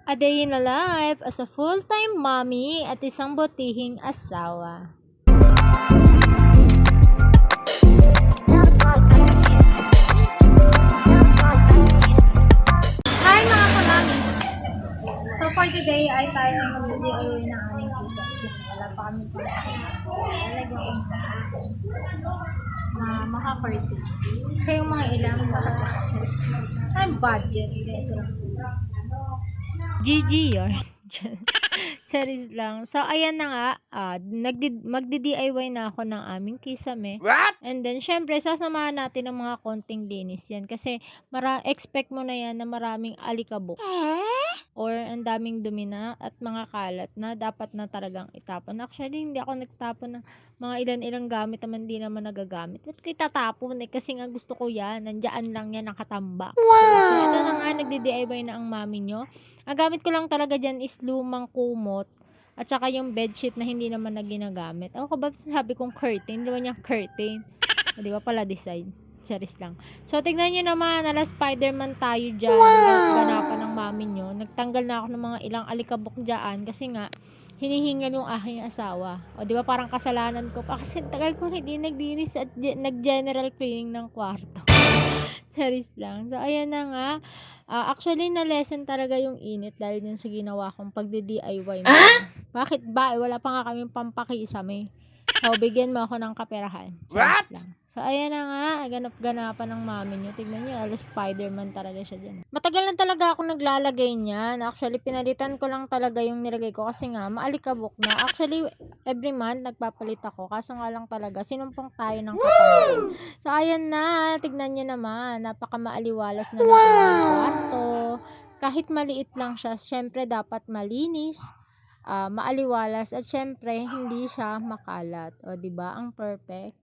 A day in a life as a full-time mommy at isang butihing asawa. Hi mga kamamis! So for today ay tayo ay mag-DIY ng aming pizza kasi wala pa kami talagang na maka-party. Kayong mga ilang maka-budget. Ay, budget. Ito lang. GG yun. Charis lang. So, ayan na nga. Magdi-DIY na ako ng aming kisame. What? And then, syempre, sasamahan natin ng mga konting linis yan. Kasi, expect mo na yan na maraming alikabok. Or ang daming dumi na at mga kalat na dapat na talagang itapon. Actually, hindi ako nagtapon ng mga ilan-ilang gamit naman hindi naman nagagamit. Ba't ko itatapon eh? Kasi nga gusto ko yan. Nandiyan lang yan nakatambak. So, ito na nga, nagdi-DIY na ang mami nyo. Ang gamit ko lang talaga dyan is lumang kumot. At saka yung bedsheet na hindi naman na ginagamit. Ako ba sabi kong curtain? Di ba niya curtain? O, di ba pala design? Charis lang. So, tignan nyo naman, ala Spider-Man tayo dyan. Ganapan ng mami nyo. Nagtanggal na ako ng mga ilang alikabok dyan. Kasi nga, hinihingal yung aking asawa. O, di ba parang kasalanan ko pa. Kasi tagal ko hindi naglinis at nag-general cleaning ng kwarto. Charis lang. So, ayan na nga. Actually, na-lesson talaga yung init dahil din sa ginawa kong pagdi-DIY mo. Bakit ba? Wala pa nga kaming pampakisame. So, bigyan mo ako ng kaperahan. Charis lang. So, ayan na nga, ganap-ganapan ng mami nyo. Tignan nyo, alas Spider-Man talaga siya dyan. Matagal na talaga ako naglalagay niyan. Actually, pinalitan ko lang talaga yung nilagay ko kasi nga, maalikabok na. Actually, every month, nagpapalit ako. Kaso nga lang talaga, sinumpong tayo ng katawan. So, ayan na, tignan nyo naman. Napaka-maaliwalas na ng kwarto. Kahit maliit lang siya, syempre dapat malinis. Maaliwalas at syempre hindi siya makalat. O, 'di ba? Ang perfect.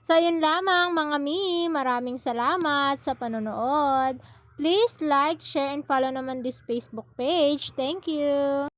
So, yun lamang mga mi. Maraming salamat sa panonood. Please like, share, and follow naman this Facebook page. Thank you!